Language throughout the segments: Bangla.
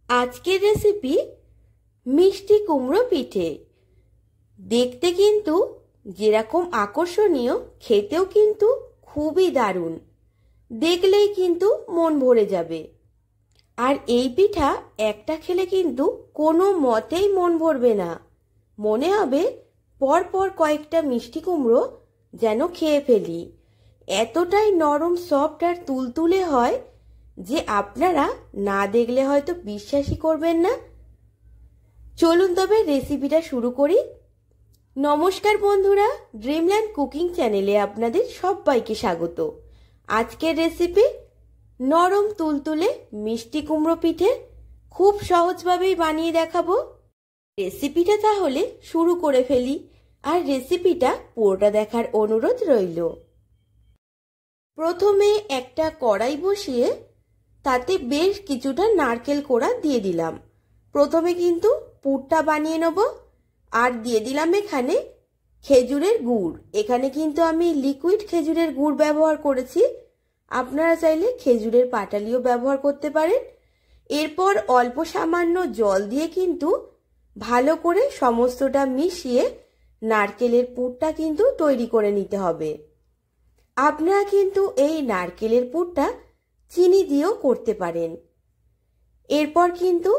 আজকের রেসিপি মিষ্টি কুমড়ো পিঠে। দেখতে কিন্তু যেরকম আকর্ষণীয়, খেতেও কিন্তু খুবই দারুণ। দেখলেই কিন্তু মন ভরে যাবে। আর এই পিঠা একটা খেলে কিন্তু কোনো মতেই মন ভরবে না, মনে হবে পরপর কয়েকটা মিষ্টি কুমড়ো যেন খেয়ে ফেলি। এতটাই নরম, সফট আর তুলতুলে হয় যে আপনারা না দেখলে হয়তো বিশ্বাসই করবেন না। চলুন তবে রেসিপিটা শুরু করি। নমস্কার বন্ধুরা, ড্রিমল্যান্ড কুকিং চ্যানেলে আপনাদের সবাইকে স্বাগত। আজকের রেসিপি নরম তুলতুলে মিষ্টি কুমড়ো পিঠে। খুব সহজভাবেই বানিয়ে দেখাবো। রেসিপিটা তাহলে শুরু করে ফেলি, আর রেসিপিটা পুরোটা দেখার অনুরোধ রইল। প্রথমে একটা কড়াই বসিয়ে তাতে বেশ কিছুটা নারকেল কোড়া দিয়ে দিলাম। প্রথমে কিন্তু পুরটা বানিয়ে নেব। আর দিয়ে দিলাম এখানে খেজুরের গুড়। এখানে কিন্তু আমি লিকুইড খেজুরের গুড় ব্যবহার করেছি, আপনারা চাইলে খেজুরের পাটালিও ব্যবহার করতে পারেন। এরপর অল্প সামান্য জল দিয়ে কিন্তু ভালো করে সমস্তটা মিশিয়ে নারকেলের পুরটা কিন্তু তৈরি করে নিতে হবে। আপনারা কিন্তু এই নারকেলের পুরটা চিনি দিয়েও করতে পারেন। এরপর কিন্তু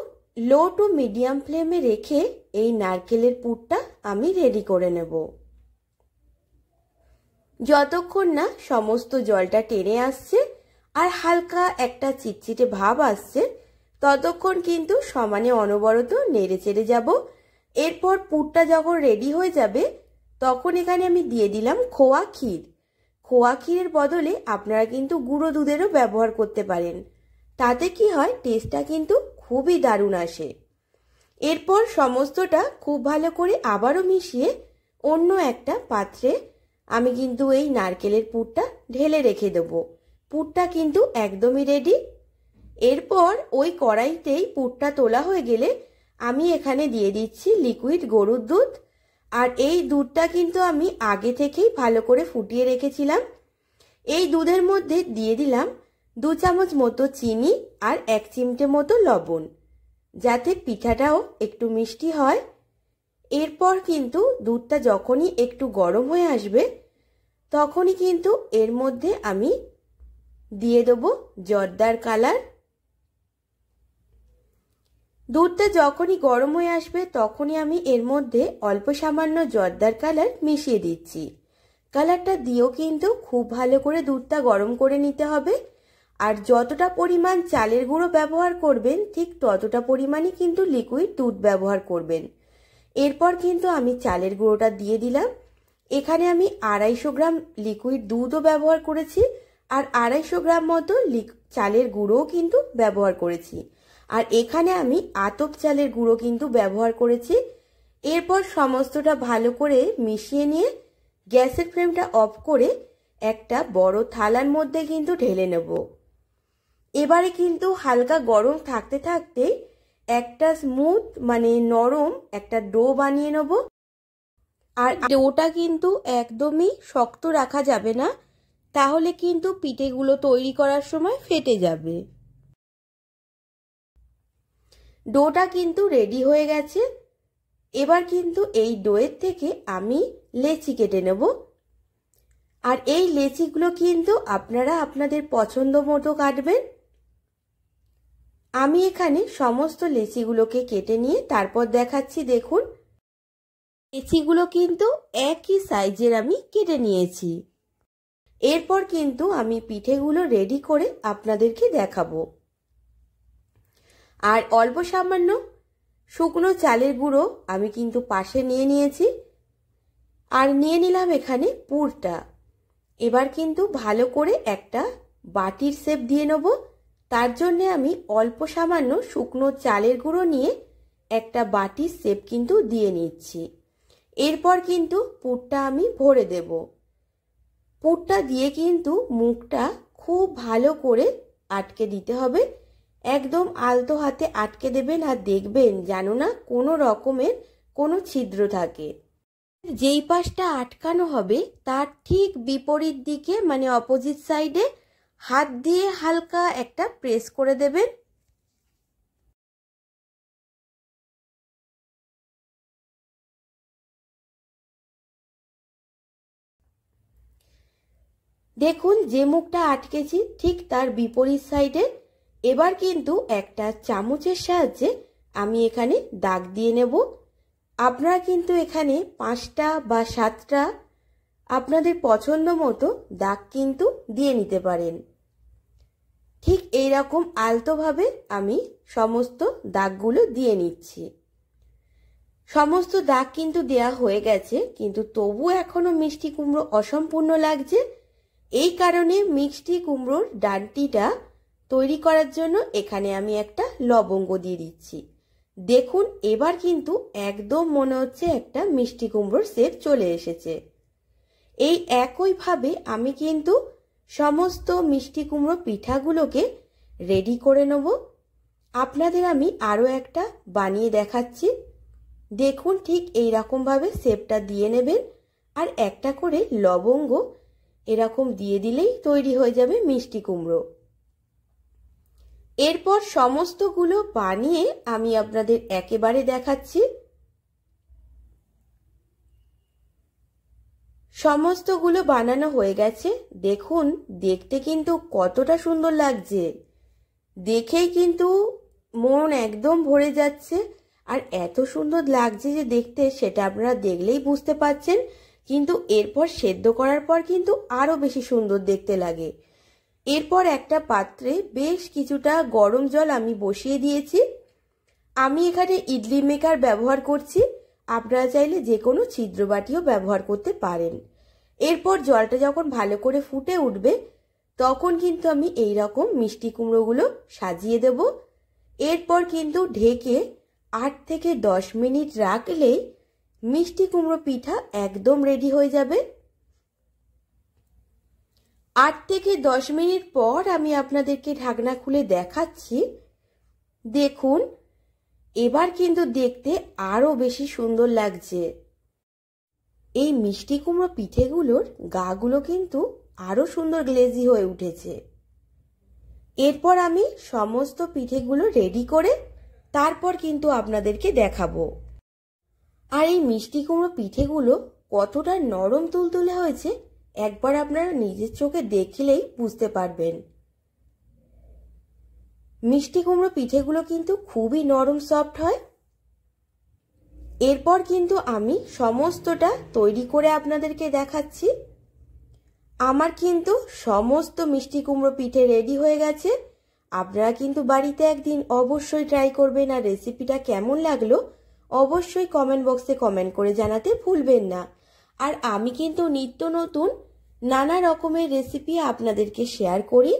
লো টু মিডিয়াম ফ্লেমে রেখে এই নারকেলের পুরটা আমি রেডি করে নেব। যতক্ষণ না সমস্ত জলটা টেনে আসছে আর হালকা একটা চিটচিটে ভাব আসছে, ততক্ষণ কিন্তু সমানে অনবরত নেড়ে চেড়ে যাব। এরপর পুরটা যখন রেডি হয়ে যাবে, তখন এখানে আমি দিয়ে দিলাম খোয়া ক্ষীর। খোয়া ক্ষীরের বদলে আপনারা কিন্তু গুঁড়ো দুধেরও ব্যবহার করতে পারেন। তাতে কি হয়, টেস্টটা কিন্তু খুবই দারুণ আসে। এরপর সমস্তটা খুব ভালো করে আবারও মিশিয়ে অন্য একটা পাত্রে আমি কিন্তু এই নারকেলের পুরটা ঢেলে রেখে দেব। পুরটা কিন্তু একদমই রেডি। এরপর ওই কড়াইতেই পুরটা তোলা হয়ে গেলে আমি এখানে দিয়ে দিচ্ছি লিকুইড গরুর দুধ। আর এই দুধটা কিন্তু আমি আগে থেকেই ভালো করে ফুটিয়ে রেখেছিলাম। এই দুধের মধ্যে দিয়ে দিলাম 2 চামচ মতো চিনি আর 1 চিমটে মতো লবণ, যাতে পিঠাটাও একটু মিষ্টি হয়। এরপর কিন্তু দুধটা যখনই একটু গরম হয়ে আসবে, তখনই কিন্তু এর মধ্যে আমি দিয়ে দেবো জর্দার কালার। দুধটা যখনই গরম হয়ে আসবে, তখনই আমি এর মধ্যে অল্প সামান্য জর্দার কালার মিশিয়ে দিচ্ছি। কালারটা দিয়েও কিন্তু খুব ভালো করে দুধটা গরম করে নিতে হবে। আর যতটা পরিমাণ চালের গুঁড়ো ব্যবহার করবেন, ঠিক ততটা পরিমাণই কিন্তু লিকুইড দুধ ব্যবহার করবেন। এরপর কিন্তু আমি চালের গুঁড়োটা দিয়ে দিলাম। এখানে আমি 250 গ্রাম লিকুইড দুধও ব্যবহার করেছি, আর 250 গ্রাম মতো চালের গুঁড়োও কিন্তু ব্যবহার করেছি। আর এখানে আমি আতপ চালের গুঁড়ো কিন্তু ব্যবহার করেছি। এরপর সমস্তটা ভালো করে মিশিয়ে নিয়ে গ্যাসের ফ্লেমটা অফ করে একটা বড় থালার মধ্যে কিন্তু ঢেলে নেব। এবারে কিন্তু হালকা গরম থাকতে থাকতে একটা স্মুথ নরম একটা ডো বানিয়ে নেব। আর ডোটা কিন্তু একদমই শক্ত রাখা যাবে না, তাহলে কিন্তু পিঠেগুলো তৈরি করার সময় ফেটে যাবে। ডোটা কিন্তু রেডি হয়ে গেছে। এবার কিন্তু এই ডোয়ের থেকে আমি লেচি কেটে নেব। আর এই লেচিগুলো কিন্তু আপনারা আপনাদের পছন্দ মতো কাটবেন। আমি এখানে সমস্ত লেচিগুলোকে কেটে নিয়ে তারপর দেখাচ্ছি। দেখুন, লেচিগুলো কিন্তু একই সাইজের আমি কেটে নিয়েছি। এরপর কিন্তু আমি পিঠেগুলো রেডি করে আপনাদেরকে দেখাবো। আর অল্প সামান্য শুকনো চালের গুঁড়ো আমি কিন্তু পাশে নিয়ে নিয়েছি। আর নিয়ে নিলাম এখানে পুরটা। এবার কিন্তু ভালো করে একটা বাটির শেপ দিয়ে নেব। তার জন্য আমি অল্প সামান্য শুকনো চালের গুঁড়ো নিয়ে একটা বাটির শেপ কিন্তু দিয়ে নিচ্ছি। এরপর কিন্তু পুরটা আমি ভরে দেব। পুরটা দিয়ে কিন্তু মুখটা খুব ভালো করে আটকে দিতে হবে। একদম আলতো হাতে আটকে দেবেন, আর দেখবেন যেন না কোনো রকমের কোনো ছিদ্র থাকে। যেই পাশটা আটকানো হবে তার ঠিক বিপরীত দিকে অপোজিট সাইডে হাত দিয়ে হালকা একটা প্রেস করে দেবেন। দেখুন যে মুখটা আটকেছি ঠিক তার বিপরীত সাইডে এবার কিন্তু একটা চামচের সাহায্যে আমি এখানে দাগ দিয়ে নেব। আপনারা কিন্তু এখানে 5টা বা 7টা আপনাদের পছন্দ মতো দাগ কিন্তু দিয়ে নিতে পারেন। ঠিক এইরকম আলতোভাবে আমি সমস্ত দাগগুলো দিয়ে নিচ্ছি। সমস্ত দাগ কিন্তু দেয়া হয়ে গেছে, কিন্তু তবু এখনো মিষ্টি কুমড়ো অসম্পূর্ণ লাগছে। এই কারণে মিষ্টি কুমড়োর ডান্টিটা তৈরি করার জন্য এখানে আমি একটা লবঙ্গ দিয়ে দিচ্ছি। দেখুন এবার কিন্তু একদম মনে হচ্ছে একটা মিষ্টি কুমড়োর শেপ চলে এসেছে। এই একইভাবে আমি কিন্তু সমস্ত মিষ্টি কুমড়ো পিঠাগুলোকে রেডি করে নেব। আপনাদের আমি আরও একটা বানিয়ে দেখাচ্ছি। দেখুন ঠিক এই রকমভাবে শেপটা দিয়ে নেবেন আর একটা করে লবঙ্গ এরকম দিয়ে দিলেই তৈরি হয়ে যাবে মিষ্টি কুমড়ো। এরপর সমস্তগুলো বানিয়ে আমি আপনাদের একেবারে দেখাচ্ছি। সমস্তগুলো বানানো হয়ে গেছে। দেখুন দেখতে কিন্তু কতটা সুন্দর লাগছে, দেখেই কিন্তু মন একদম ভরে যাচ্ছে। আর এত সুন্দর লাগছে যে দেখতে, সেটা আপনারা দেখলেই বুঝতে পারছেন। কিন্তু এরপর সেদ্ধ করার পর কিন্তু আরো বেশি সুন্দর দেখতে লাগে। এরপর একটা পাত্রে বেশ কিছুটা গরম জল আমি বসিয়ে দিয়েছি। আমি এখানে ইডলি মেকার ব্যবহার করছি, আপনারা চাইলে যে কোনো ছিদ্র বাটিও ব্যবহার করতে পারেন। এরপর জলটা যখন ভালো করে ফুটে উঠবে তখন কিন্তু আমি এই রকম মিষ্টি কুমড়োগুলো সাজিয়ে দেব। এরপর কিন্তু ঢেকে 8 থেকে 10 মিনিট রাখলেই মিষ্টি কুমড়ো পিঠা একদম রেডি হয়ে যাবে। 8 থেকে 10 মিনিট পর আমি আপনাদেরকে ঢাকনা খুলে দেখাচ্ছি। দেখুন এবার কিন্তু দেখতে আরো বেশি সুন্দর লাগছে। এই মিষ্টি কুমড়ো পিঠেগুলোর গাগুলো কিন্তু আরো সুন্দর গ্লেজি হয়ে উঠেছে। এরপর আমি সমস্ত পিঠেগুলো রেডি করে তারপর কিন্তু আপনাদেরকে দেখাবো। আর এই মিষ্টি কুমড়ো পিঠেগুলো কতটা নরম তুলতুলে হয়েছে একবার আপনারা নিজের চোখে দেখলেই বুঝতে পারবেন। মিষ্টি কুমড়ো পিঠেগুলো কিন্তু খুবই নরম সফট হয়। এরপর কিন্তু আমি সমস্তটা তৈরি করে আপনাদেরকে দেখাচ্ছি। আমার কিন্তু সমস্ত মিষ্টি কুমড়ো পিঠে রেডি হয়ে গেছে। আপনারা কিন্তু বাড়িতে একদিন অবশ্যই ট্রাই করবেন, আর রেসিপিটা কেমন লাগলো অবশ্যই কমেন্ট বক্সে কমেন্ট করে জানাতে ভুলবেন না। আর আমি কিন্তু নিত্য নতুন নানা রকমের রেসিপি আপনাদেরকে শেয়ার করি।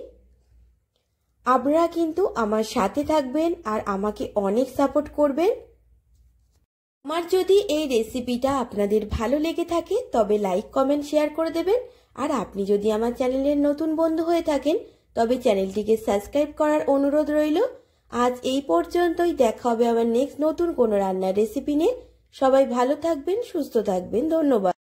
আপনারা কিন্তু আমার সাথে থাকবেন আর আমাকে অনেক সাপোর্ট করবেন। আমার যদি এই রেসিপিটা আপনাদের ভালো লেগে থাকে তবে লাইক কমেন্ট শেয়ার করে দেবেন। আর আপনি যদি আমার চ্যানেলের নতুন বন্ধু হয়ে থাকেন তবে চ্যানেলটিকে সাবস্ক্রাইব করার অনুরোধ রইল। আজ এই পর্যন্তই, দেখা হবে আমার নেক্সট নতুন কোনো রান্নার রেসিপি নিয়ে। সবাই ভালো থাকবেন, সুস্থ থাকবেন, ধন্যবাদ।